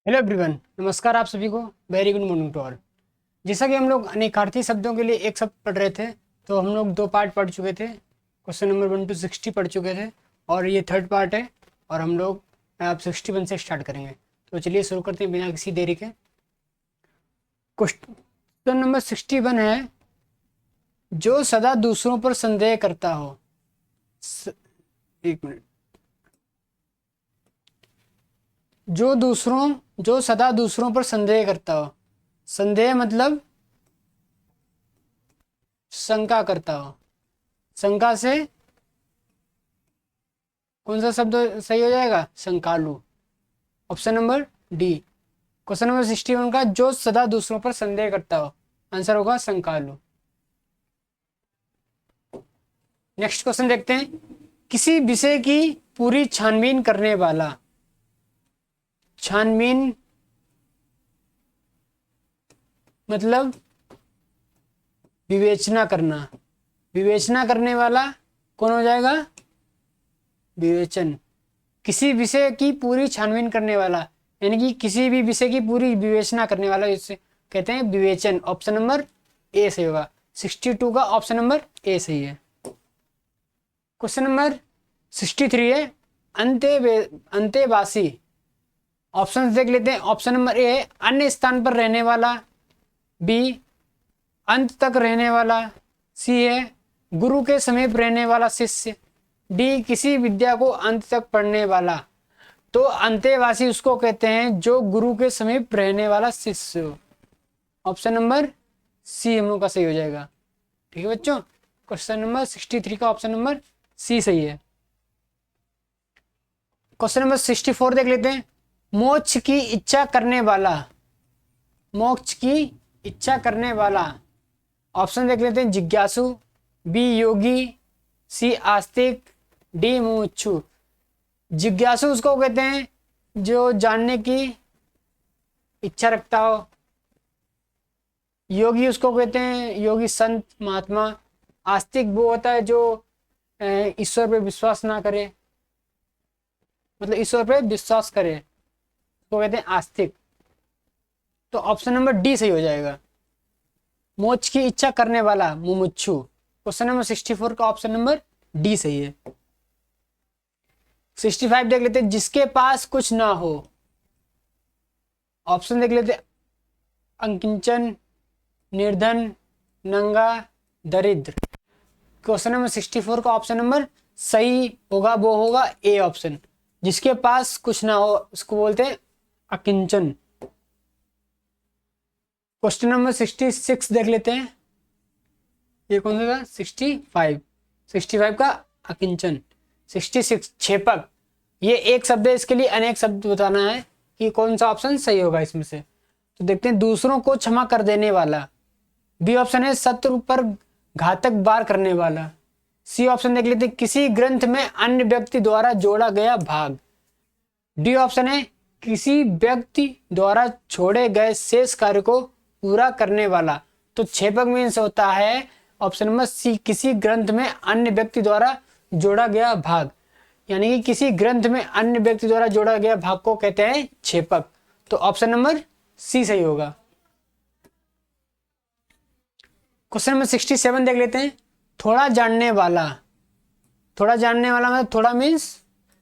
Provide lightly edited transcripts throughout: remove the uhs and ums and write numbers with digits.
Hello everyone, नमस्कार आप सभी को। Very good morning to all. जैसा कि हम लोग अनेकार्थी शब्दों के लिए एक शब्द पढ़ रहे थे, तो हम लोग दो पार्ट पढ़ चुके थे। क्वेश्चन नंबर 1 to 60 पढ़ चुके थे और ये थर्ड पार्ट है और हम लोग अब 61 से स्टार्ट करेंगे। तो चलिए शुरू करते हैं बिना किसी देरी के। क्वेश्चन नंबर 61 है, जो सदा दूसरों पर संदेह करता हो। एक मिनट। जो सदा दूसरों पर संदेह करता हो। संदेह मतलब शंका करता हो। शंका से कौन सा शब्द सही हो जाएगा? शंकालु। Option number D. Question number 61 का, जो सदा दूसरों पर संदेह करता हो, आंसर होगा शंकालु। नेक्स्ट क्वेश्चन देखते हैं। किसी विषय की पूरी छानबीन करने वाला। छानबीन मतलब विवेचना करना। विवेचना करने वाला कौन हो जाएगा? विवेचन। किसी विषय की पूरी छानबीन करने वाला यानी कि किसी भी विषय की पूरी विवेचना करने वाला, इसे कहते हैं विवेचन। ऑप्शन नंबर ए सही होगा। 62 का ऑप्शन नंबर ए सही है। क्वेश्चन नंबर 63 है, अंतेवासी। ऑप्शन देख लेते हैं। ऑप्शन नंबर ए है अन्य स्थान पर रहने वाला, बी अंत तक रहने वाला, सी है गुरु के समीप रहने वाला शिष्य, डी किसी विद्या को अंत तक पढ़ने वाला। तो अंतेवासी उसको कहते हैं जो गुरु के समीप रहने वाला शिष्य। ऑप्शन नंबर सी हम लोग का सही हो जाएगा। ठीक है बच्चों, क्वेश्चन नंबर 63 का ऑप्शन नंबर सी सही है। क्वेश्चन नंबर 64 देख लेते हैं। मोक्ष की इच्छा करने वाला। मोक्ष की इच्छा करने वाला। ऑप्शन देख लेते हैं। जिज्ञासु, बी योगी, सी आस्तिक, डी मुमुक्षु। जिज्ञासु उसको कहते हैं जो जानने की इच्छा रखता हो। योगी उसको कहते हैं योगी संत महात्मा। आस्तिक वो होता है जो ईश्वर पे विश्वास ना करे, मतलब ईश्वर पे विश्वास करे, उसको कहते हैं आस्तिक। तो ऑप्शन नंबर डी सही हो जाएगा। मोक्ष की इच्छा करने वाला मुमुक्षु। क्वेश्चन नंबर 64 का ऑप्शन नंबर डी सही है। 65 देख लेते हैं। जिसके पास कुछ ना हो। ऑप्शन देख लेते हैं। अकिंचन, निर्धन, नंगा, दरिद्र। क्वेश्चन नंबर 64 का ऑप्शन नंबर सही होगा, वो होगा ए ऑप्शन। जिसके पास कुछ ना हो उसको बोलते हैं अकिंचन। क्वेश्चन नंबर 66 देख लेते हैं। ये कौन सा था? 65 का अकिंचन। 66 छेपक। ये एक शब्द है, इसके लिए अनेक शब्द बताना है कि कौन सा ऑप्शन सही होगा इसमें से। तो देखते हैं। दूसरों को क्षमा कर देने वाला, बी ऑप्शन है। शत्रु पर घातक वार करने वाला, सी ऑप्शन देख लेते हैं। किसी ग्रंथ में अन्य व्यक्ति द्वारा जोड़ा गया भाग, डी ऑप्शन है। किसी व्यक्ति द्वारा छोड़े गए शेष कार्य को पूरा करने वाला। तो छेपक मीन्स होता है ऑप्शन नंबर सी, किसी ग्रंथ में अन्य व्यक्ति द्वारा जोड़ा गया भाग, यानी कि किसी ग्रंथ में अन्य व्यक्ति द्वारा जोड़ा गया भाग को कहते हैं छेपक। तो ऑप्शन नंबर सी सही होगा। क्वेश्चन नंबर 67 देख लेते हैं। थोड़ा जानने वाला। थोड़ा जानने वाला मतलब थोड़ा मीन्स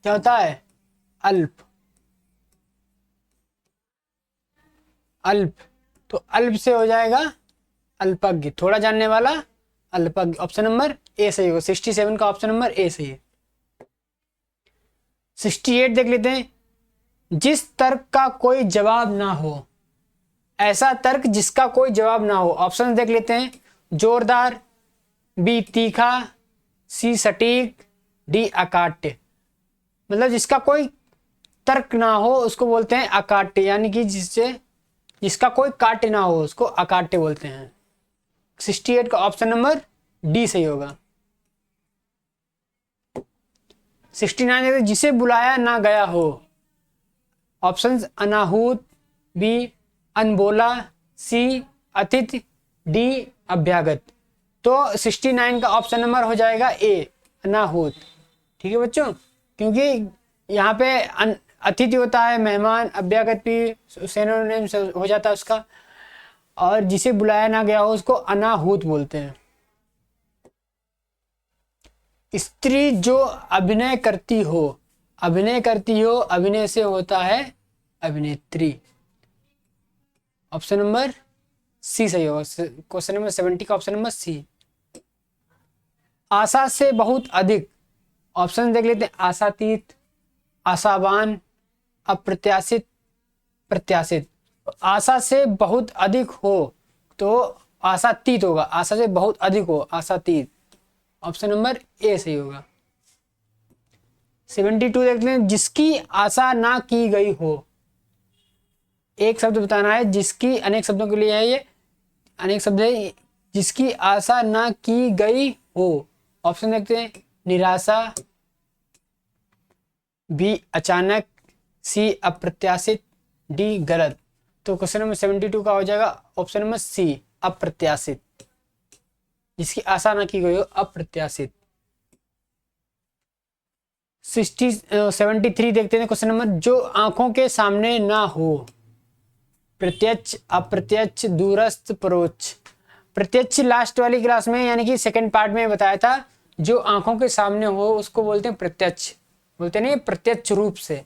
क्या होता है? अल्प। अल्प, तो अल्प से हो जाएगा अल्पज्ञ। थोड़ा जानने वाला अल्पज्ञ। ऑप्शन नंबर ए सही होगा। 67 का ऑप्शन नंबर ए सही है। 68 देख लेते हैं। जिस तर्क का कोई जवाब ना हो। ऐसा तर्क जिसका कोई जवाब ना हो। ऑप्शन देख लेते हैं। जोरदार, बी तीखा, सी सटीक, डी अकाट्य। मतलब जिसका कोई तर्क ना हो उसको बोलते हैं अकाट्य, यानी कि जिसका कोई काट्य ना हो उसको अकाट्य बोलते हैं। 68 का ऑप्शन नंबर डी सही होगा। 69 जिसे बुलाया ना गया हो। ऑप्शंस अनाहूत, बी अनबोला, सी अतिथि, डी अभ्यागत। तो 69 का ऑप्शन नंबर हो जाएगा ए अनाहूत। ठीक है बच्चों, क्योंकि यहाँ पे अतिथि होता है मेहमान, अव्यागति सिनोनिम हो जाता है उसका। और जिसे बुलाया ना गया हो उसको अनाहूत बोलते हैं। स्त्री जो अभिनय करती हो, अभिनय करती हो, अभिनय से होता है अभिनेत्री। ऑप्शन नंबर सी सही होगा। क्वेश्चन नंबर 70 का ऑप्शन नंबर सी। आशा से बहुत अधिक, ऑप्शन देख लेते हैं। आशातीत, आशावान, अप्रत्याशित, प्रत्याशित। आशा से बहुत अधिक हो तो आशातीत होगा। आशा से बहुत अधिक हो, आशातीत। ऑप्शन नंबर ए सही होगा। 72 देखते हैं। जिसकी आशा ना की गई हो, एक शब्द बताना है जिसकी, अनेक शब्दों के लिए है ये, अनेक शब्द है। जिसकी आशा ना की गई हो, ऑप्शन देखते हैं। निराशा, बी अचानक, सी अप्रत्याशित, डी गलत। तो क्वेश्चन नंबर 72 का हो जाएगा ऑप्शन नंबर सी, अप्रत्याशित। जिसकी आशा ना की गई हो, अप्रत्याशित। 73 देखते हैं क्वेश्चन नंबर। जो आंखों के सामने ना हो, प्रत्यक्ष, अप्रत्यक्ष, दूरस्थ, परोक्ष। प्रत्यक्ष लास्ट वाली क्लास में यानी कि सेकंड पार्ट में बताया था। जो आंखों के सामने हो उसको बोलते हैं प्रत्यक्ष, बोलते नहीं प्रत्यक्ष रूप से।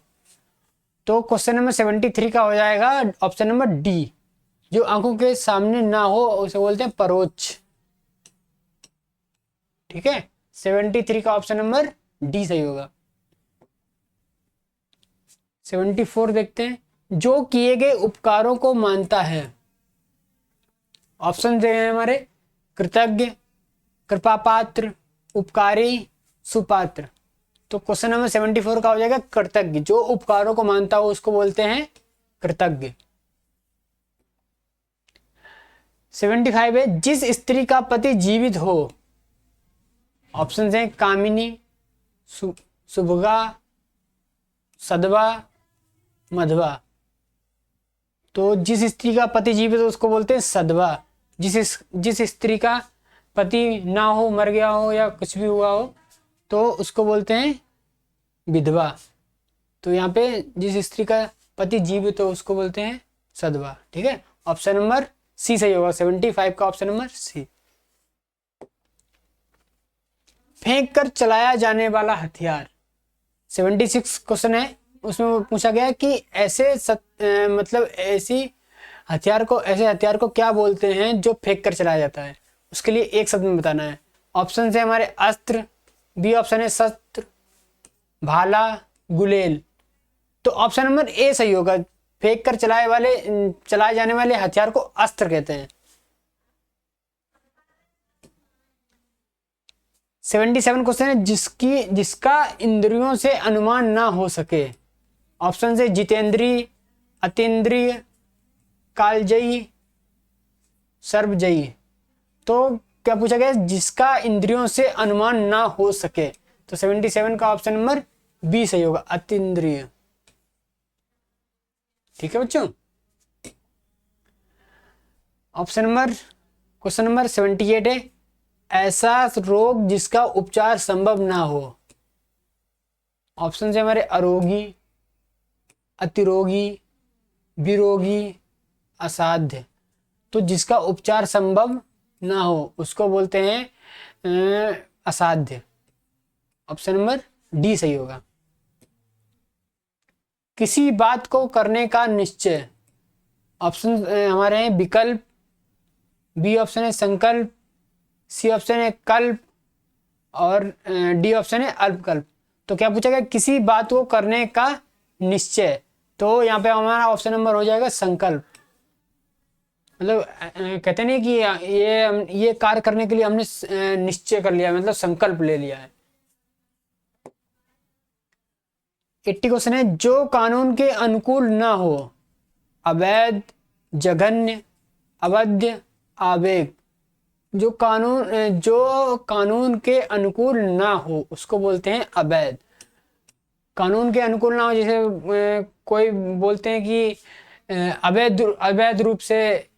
तो क्वेश्चन नंबर 73 का हो जाएगा ऑप्शन नंबर डी। जो आंखों के सामने ना हो उसे बोलते हैं परोक्ष। ठीक है, 73 का ऑप्शन नंबर डी सही होगा। 74 देखते हैं। जो किए गए उपकारों को मानता है, ऑप्शन हैं हमारे। कृतज्ञ, कृपापात्र, उपकारी, सुपात्र। तो क्वेश्चन नंबर 74 का हो जाएगा कृतज्ञ। जो उपकारों को मानता हो उसको बोलते हैं कृतज्ञ। 75 है। जिस स्त्री का पति जीवित हो, ऑप्शन हैं कामिनी, सुभगा, सदवा, मधवा। तो जिस स्त्री का पति जीवित हो उसको बोलते हैं सदवा। जिस स्त्री का पति ना हो, मर गया हो या कुछ भी हुआ हो तो उसको बोलते हैं विधवा। तो यहाँ पे जिस स्त्री का पति जीवित हो उसको बोलते हैं सदवा। ठीक है, ऑप्शन नंबर सी सही होगा। 75 का ऑप्शन नंबर सी। फेंक कर चलाया जाने वाला हथियार, 76 क्वेश्चन है। उसमें पूछा गया कि ऐसे मतलब ऐसे हथियार को क्या बोलते हैं जो फेंक कर चलाया जाता है। उसके लिए एक शब्द में बताना है। ऑप्शन है हमारे अस्त्र, बी ऑप्शन है शस्त्र, भाला, गुलेल। तो ऑप्शन नंबर ए सही होगा। फेंक कर चलाए जाने वाले हथियार को अस्त्र कहते हैं। 77 क्वेश्चन है। जिसका इंद्रियों से अनुमान ना हो सके, ऑप्शन से जितेंद्रीय, अतीन्द्रिय, कालजयी, सर्वजयी। तो क्या पूछा गया? जिसका इंद्रियों से अनुमान ना हो सके। तो 77 का ऑप्शन नंबर बी सही होगा, अतीन्द्रिय। ठीक है बच्चों। क्वेश्चन नंबर 78 है। ऐसा रोग जिसका उपचार संभव ना हो। ऑप्शन है हमारे अरोगी, अतिरोगी, विरोगी, असाध्य। तो जिसका उपचार संभव ना हो उसको बोलते हैं असाध्य। ऑप्शन नंबर डी सही होगा। किसी बात को करने का निश्चय, ऑप्शन हमारे हैं विकल्प, बी ऑप्शन है संकल्प, सी ऑप्शन है कल्प और डी ऑप्शन है अल्पकल्प। तो क्या पूछा गया? किसी बात को करने का निश्चय। तो यहाँ पे हमारा ऑप्शन नंबर हो जाएगा संकल्प। मतलब कहते नहीं कि ये कार्य करने के लिए हमने निश्चय कर लिया, मतलब संकल्प ले लिया है। 80 क्वेश्चन है। जो कानून के अनुकूल ना हो, अवैध, जघन्य, अवैध, आवेग। जो कानून के अनुकूल ना हो उसको बोलते हैं अवैध। कानून के अनुकूल ना हो, जैसे कोई बोलते हैं कि अवैध रूप से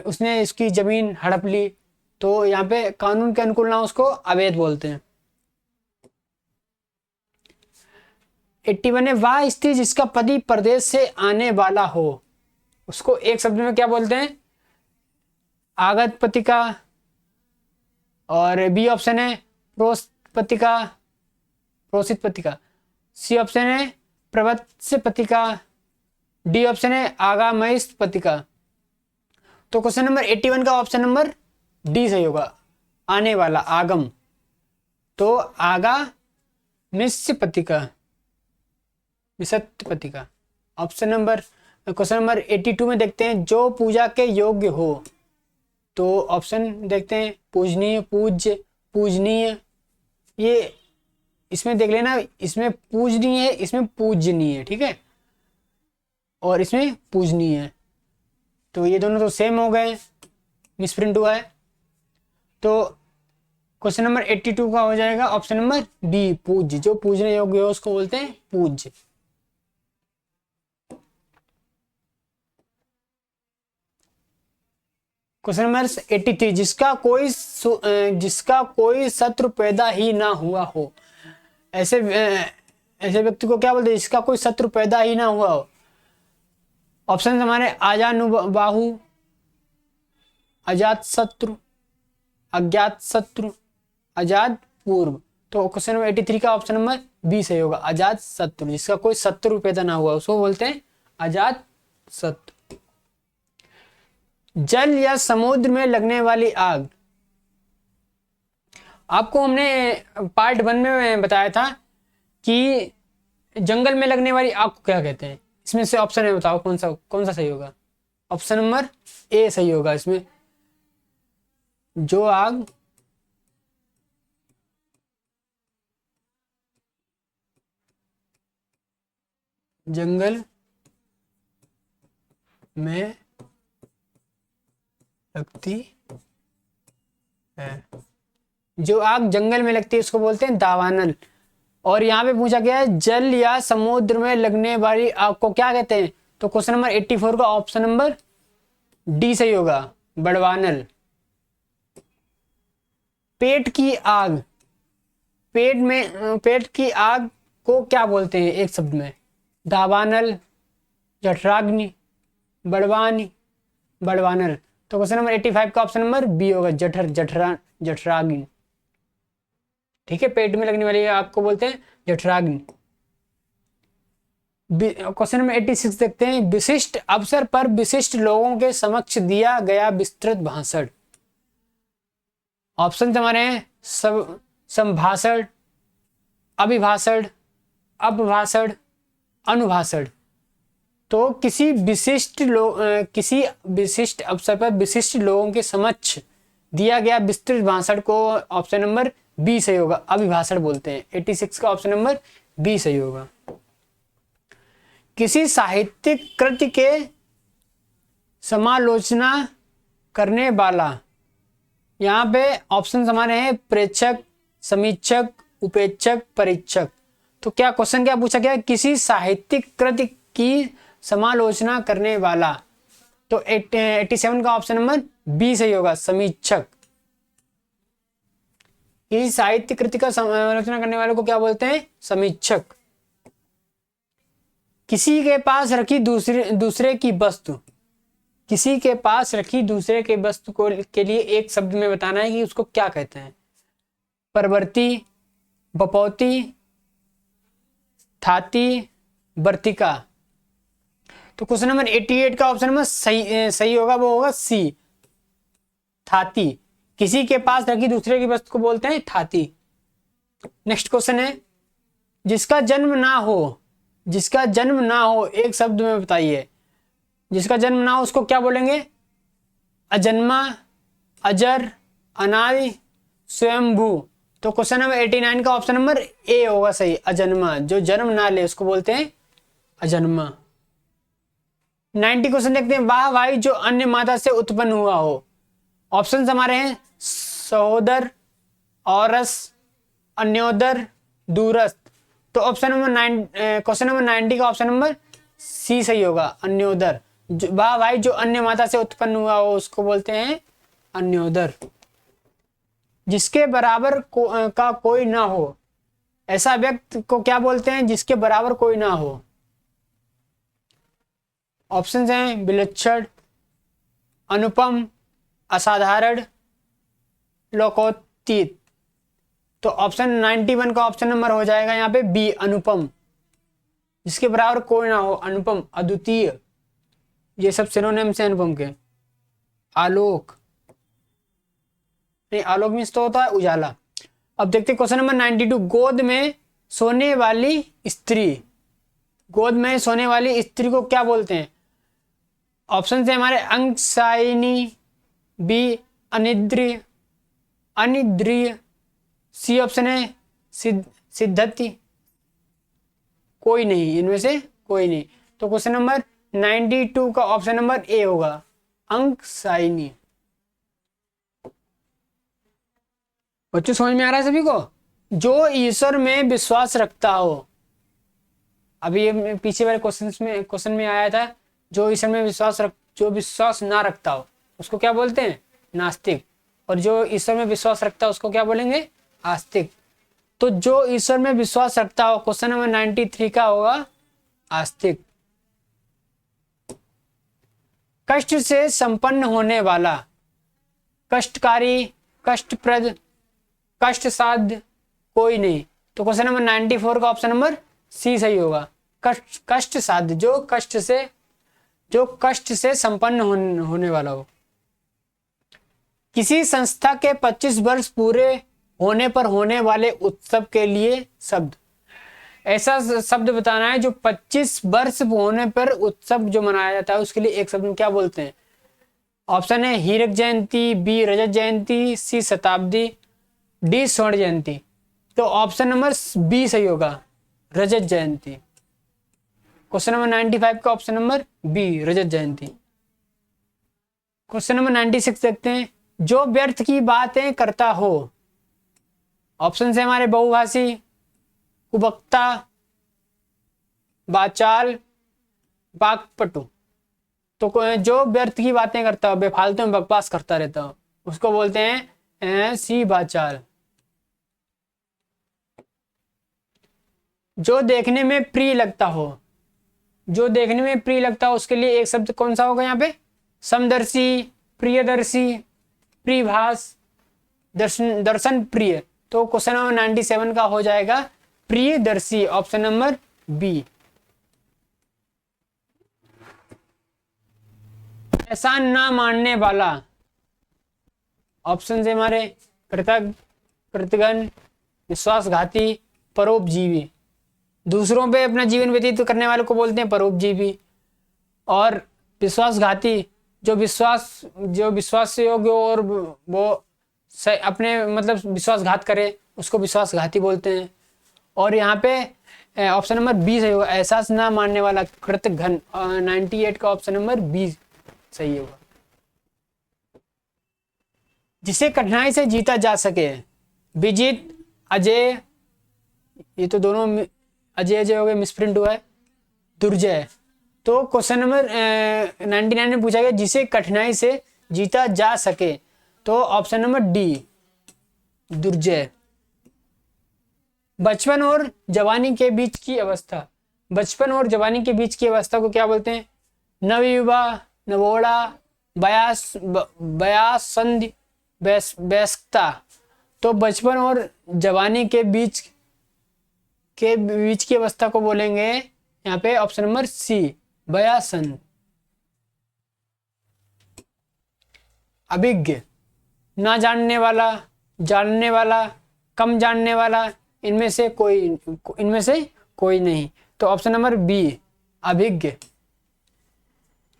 उसने इसकी जमीन हड़प ली, तो यहाँ पे कानून के अनुकूल ना हो उसको अवैध बोलते हैं। 81 है, वह स्त्री जिसका पति परदेश से आने वाला हो, उसको एक शब्द में क्या बोलते हैं? आगत पत्रिका। और बी ऑप्शन है प्रोस्त पत्रिका, प्रोसित पत्रिका। सी ऑप्शन है प्रवत्स्य पत्रिका। डी ऑप्शन है आगामयिष्ठ पत्रिका। तो क्वेश्चन नंबर 81 का ऑप्शन नंबर डी सही होगा, आने वाला, आगम। तो आगामिष्य पत्रिका, विसत्य पत्रिका। ऑप्शन नंबर, क्वेश्चन नंबर 82 में देखते हैं, जो पूजा के योग्य हो। तो ऑप्शन देखते हैं, पूजनीय, पूज्य, पूजनीय। ये इसमें देख लेना, इसमें पूजनीय है, इसमें पूजनीय है, ठीक है, और इसमें पूजनीय है। तो ये दोनों तो सेम हो गए, मिसप्रिंट हुआ है। तो क्वेश्चन नंबर 82 का हो जाएगा ऑप्शन नंबर बी, पूज्य। जो पूजने योग्य हो उसको बोलते हैं पूज्य। क्वेश्चन नंबर 83, जिसका कोई शत्रु पैदा ही ना हुआ हो। ऐसे व्यक्ति को क्या बोलते हैं? जिसका कोई शत्रु पैदा ही ना हुआ हो। ऑप्शन हमारे आजानुबाहु, अजात शत्रु, अज्ञात शत्रु, अजात पूर्व। तो क्वेश्चन नंबर 83 का ऑप्शन नंबर बी सही होगा, अजात शत्रु। जिसका कोई शत्रु पैदा ना हुआ उसको बोलते हैं अजात शत्रु। जल या समुद्र में लगने वाली आग। आपको हमने पार्ट 1 में बताया था कि जंगल में लगने वाली आग को क्या कहते हैं। इसमें से ऑप्शन है, बताओ कौन सा सही होगा? ऑप्शन नंबर ए सही होगा इसमें। जो आग जंगल में लगती है, जो आग जंगल में लगती है उसको बोलते हैं दावानल। और यहाँ पे पूछा गया है जल या समुद्र में लगने वाली आग को क्या कहते हैं? तो क्वेश्चन नंबर 84 का ऑप्शन नंबर डी सही होगा, बड़वानल। पेट की आग, पेट की आग को क्या बोलते हैं एक शब्द में? दावानल, जठराग्नि, बड़वानल। तो क्वेश्चन नंबर 85 का ऑप्शन नंबर बी होगा, जठराग्नि। ठीक है, पेट में लगने वाली आग को बोलते हैं जठराग्नि। क्वेश्चन नंबर 86 देखते हैं, विशिष्ट अवसर पर विशिष्ट लोगों के समक्ष दिया गया विस्तृत भाषण। ऑप्शन हमारे हैं संभाषण, अभिभाषण, अपभाषण, अनुभाषण। तो किसी विशिष्ट अवसर पर विशिष्ट लोगों के समक्ष दिया गया विस्तृत भाषण को ऑप्शन नंबर बी सही होगा, अभिभाषण बोलते हैं। 86 का ऑप्शन नंबर बी सही होगा। किसी साहित्यिक कृति के समालोचना करने वाला। यहाँ पे ऑप्शन हमारे हैं प्रेक्षक, समीक्षक, उपेक्षक, परीक्षक। तो क्या क्वेश्चन क्या पूछा गया? किसी साहित्यिक कृति की समालोचना करने वाला। तो 87 का ऑप्शन नंबर बी सही होगा, समीक्षक। किसी साहित्य कृति का समालोचना करने वाले को क्या बोलते हैं? समीक्षक। किसी के पास रखी दूसरे की वस्तु, किसी के पास रखी दूसरे के वस्तु को के लिए एक शब्द में बताना है कि उसको क्या कहते हैं? परवर्ती, बपौती, थाती, वर्तिका। तो क्वेश्चन नंबर 88 का ऑप्शन नंबर सही होगा, वो होगा सी, थाती। किसी के पास रखी दूसरे की वस्तु को बोलते हैं थाती। नेक्स्ट क्वेश्चन है, जिसका जन्म ना हो, जिसका जन्म ना हो एक शब्द में बताइए। जिसका जन्म ना हो उसको क्या बोलेंगे? अजन्मा, अजर, अनादि, स्वयंभू। तो क्वेश्चन नंबर 89 का ऑप्शन नंबर ए होगा सही, अजन्मा। जो जन्म ना ले उसको बोलते हैं अजन्मा। 90 क्वेश्चन देखते हैं, वाह भाई जो अन्य माता से उत्पन्न हुआ हो। ऑप्शन हमारे हैं सहोदर, औरस, अन्योदर, दूरस्थ। तो ऑप्शन नंबर क्वेश्चन नंबर 90 का ऑप्शन नंबर सी सही होगा, अन्योदर। वाह भाई जो अन्य माता से उत्पन्न हुआ हो उसको बोलते हैं अन्योदर। जिसके बराबर का कोई ना हो। ऐसा व्यक्ति को क्या बोलते हैं जिसके बराबर कोई ना हो? ऑप्शंस हैं विलक्षण, अनुपम, असाधारण, लोकोत्तीत। तो ऑप्शन 91 का ऑप्शन नंबर हो जाएगा यहाँ पे बी, अनुपम। जिसके बराबर कोई ना हो, अनुपम, अद्वितीय, ये सब सिनोनिम्स हैं अनुपम के। आलोक, नहीं आलोक मीन्स तो होता है उजाला। अब देखते हैं क्वेश्चन नंबर 92, गोद में सोने वाली स्त्री, गोद में सोने वाली स्त्री को क्या बोलते हैं? ऑप्शन है हमारे अंगसायिनी, बी अनिद्रिय, अनिद्रिय, सी ऑप्शन है सिद्धति, कोई नहीं, इनमें से कोई नहीं। तो क्वेश्चन नंबर 92 का ऑप्शन नंबर ए होगा, अंगसायिनी। बच्चों समझ में आ रहा है सभी को? जो ईश्वर में विश्वास रखता हो, अभी ये पीछे वाले क्वेश्चन में आया था, जो ईश्वर में जो विश्वास ना रखता हो उसको क्या बोलते हैं? नास्तिक। और जो ईश्वर में विश्वास रखता है उसको क्या बोलेंगे? आस्तिक। तो जो ईश्वर में विश्वास रखता हो, क्वेश्चन नंबर 93 का होगा आस्तिक। कष्ट से संपन्न होने वाला, कष्टकारी, कष्टप्रद, कष्ट साध्य कोई नहीं। तो क्वेश्चन नंबर 94 का ऑप्शन नंबर सी सही होगा, कष्ट साध्य, जो कष्ट से संपन्न होने वाला हो। किसी संस्था के 25 वर्ष पूरे होने पर होने वाले उत्सव के लिए शब्द, ऐसा शब्द बताना है जो 25 वर्ष होने पर उत्सव जो मनाया जाता है उसके लिए एक शब्द में क्या बोलते हैं? ऑप्शन है हीरक जयंती, बी रजत जयंती, सी शताब्दी, डी स्वर्ण जयंती। तो ऑप्शन नंबर बी सही होगा, रजत जयंती। क्वेश्चन नंबर 95 का ऑप्शन नंबर बी, रजत जयंती। क्वेश्चन नंबर 96 देखते हैं, जो व्यर्थ की बातें करता हो। ऑप्शन है हमारे बहुभाषी, कुबक्ता, वाचाल, वाक्पटु। तो जो व्यर्थ की बातें करता हो, बेफालतू में बकवास करता रहता हो, उसको बोलते हैं सी वाचाल। जो देखने में प्रिय लगता हो, जो देखने में प्रिय लगता हो उसके लिए एक शब्द कौन सा होगा यहाँ पे? समदर्शी, प्रियदर्शी, प्रियभास, दर्शन प्रिय। तो क्वेश्चन नंबर 97 का हो जाएगा प्रियदर्शी, ऑप्शन नंबर बी। एहसान ना मानने वाला, ऑप्शन है हमारे कृतज्ञ, कृतघ्न, विश्वासघाती, परोपजीवी। दूसरों पे अपना जीवन व्यतीत करने वाले को बोलते हैं परोपजीवी। और विश्वासघाती, जो विश्वास योग्य और वो अपने मतलब विश्वासघात करे उसको विश्वासघाती बोलते हैं। और यहाँ पे ऑप्शन नंबर बी सही होगा, एहसास ना मानने वाला, कृतघ्न। 98 का ऑप्शन नंबर बी सही होगा। जिसे कठिनाई से जीता जा सके, विजित, अजय, ये तो दोनों अजय हो गए, मिसप्रिंट हुआ है, दुर्जय। तो क्वेश्चन नंबर 99 में पूछा गया जिसे कठिनाई से जीता जा सके, तो ऑप्शन नंबर डी, दुर्जय। बचपन और जवानी के बीच की अवस्था, बचपन और जवानी के बीच की अवस्था को क्या बोलते हैं? नवयुवा, नवोड़ा, वयासंधि, वयस्कता। तो बचपन और जवानी के बीच की अवस्था को बोलेंगे यहाँ पे ऑप्शन नंबर सी, वयासंधि। अभिज्ञ, ना जानने वाला, जानने वाला, कम जानने वाला, इनमें से कोई नहीं। तो ऑप्शन नंबर बी, अभिज्ञ,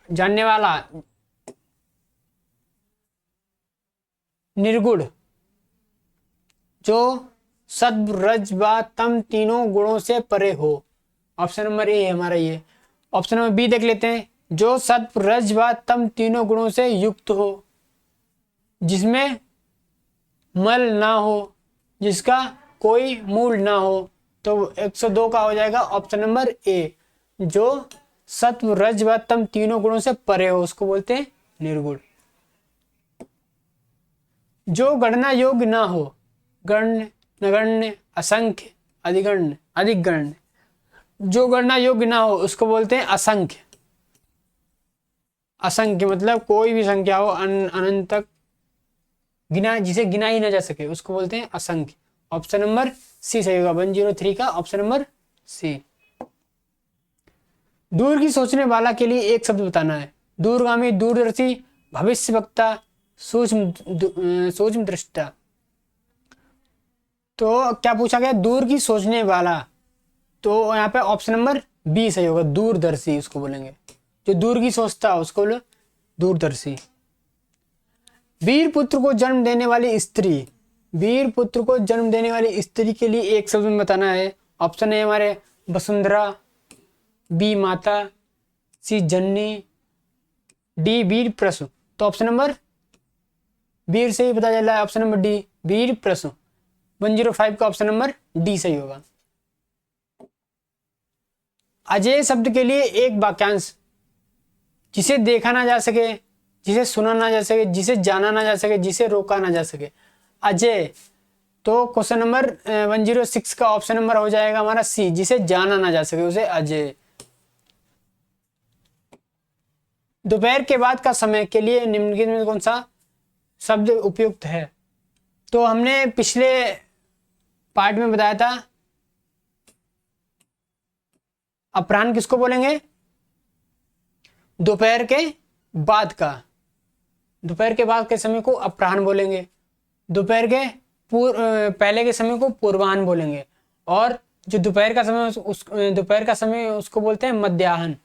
जानने वाला। निर्गुण, जो सत्व, रज व तम तीनों गुणों से परे हो। ऑप्शन नंबर ए है हमारा ये। ऑप्शन नंबर बी देख लेते हैं, जो सत्व, रज व तम तीनों गुणों से युक्त हो, जिसमें मल ना हो, जिसका कोई मूल ना हो। तो 102 का हो जाएगा ऑप्शन नंबर ए, जो सत्व, रज व तम तीनों गुणों से परे हो उसको बोलते हैं निर्गुण। जो गणना योग्य ना हो, गण्य, नगण्य, असंख्य, अधिगण्य, अधिक गण्य। जो गणना योग्य ना हो उसको बोलते हैं असंख्य। असंख्य मतलब कोई भी संख्या हो अनंत तक गिना, जिसे गिना ही ना जा सके, उसको बोलते हैं असंख्य। ऑप्शन नंबर सी सही होगा, 103 का ऑप्शन नंबर सी। दूर की सोचने वाला के लिए एक शब्द बताना है। दूरगामी, दूरदर्शी, भविष्यवक्ता, सूक्ष्म दृष्टा। तो क्या पूछा गया, दूर की सोचने वाला, तो यहाँ पे ऑप्शन नंबर बी सही होगा, दूरदर्शी उसको बोलेंगे। जो दूर की सोचता है उसको बोलो दूरदर्शी। वीर पुत्र को जन्म देने वाली स्त्री, वीर पुत्र को जन्म देने वाली स्त्री के लिए एक शब्द में बताना है। ऑप्शन है हमारे वसुंधरा, बी माता, सी जननी, डी वीर प्रसू। तो ऑप्शन नंबर वीर से ही पता चल रहा है, ऑप्शन नंबर डी वीर प्रसू। 105 का ऑप्शन नंबर डी सही होगा। अजय शब्द के लिए एक वाक्यांश, जिसे देखा ना जा सके, जिसे सुना ना जा सके, जिसे जाना ना जा सके, जिसे रोका ना जा सके, अजय। तो क्वेश्चन नंबर 106 का ऑप्शन नंबर हो जाएगा हमारा सी, जिसे जाना ना जा सके उसे अजय। दोपहर के बाद का समय के लिए निम्नलिखित में कौन सा शब्द उपयुक्त है। तो हमने पिछले पार्ट में बताया था अपराह्न किसको बोलेंगे, दोपहर के बाद का, दोपहर के बाद के समय को अपराह्न बोलेंगे, दोपहर के पहले के समय को पूर्वाह्न बोलेंगे, और जो दोपहर का समय दोपहर का समय उसको बोलते हैं मध्याह्न।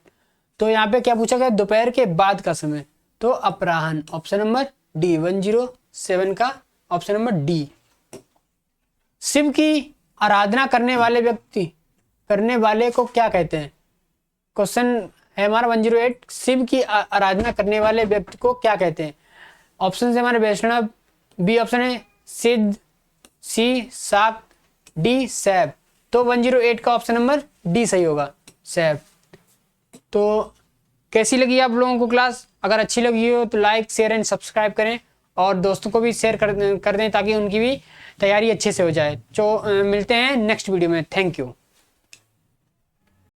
तो यहाँ पे क्या पूछा गया, दोपहर के बाद का समय, तो अपराह्न। ऑप्शन नंबर डी 107 का ऑप्शन नंबर डी। शिव की आराधना करने वाले व्यक्ति, करने वाले को क्या कहते हैं। क्वेश्चन है हमारा 108, शिव की आराधना करने वाले व्यक्ति को क्या कहते हैं। ऑप्शन है हमारे वैष्णव, बी ऑप्शन है सिद्ध, सी शाक्त, डी शैव। तो 108 का ऑप्शन नंबर डी सही होगा, शैव। तो कैसी लगी आप लोगों को क्लास, अगर अच्छी लगी हो तो लाइक शेयर एंड सब्सक्राइब करें, और दोस्तों को भी शेयर कर दें ताकि उनकी भी तैयारी अच्छे से हो जाए। तो मिलते हैं नेक्स्ट वीडियो में। Thank you.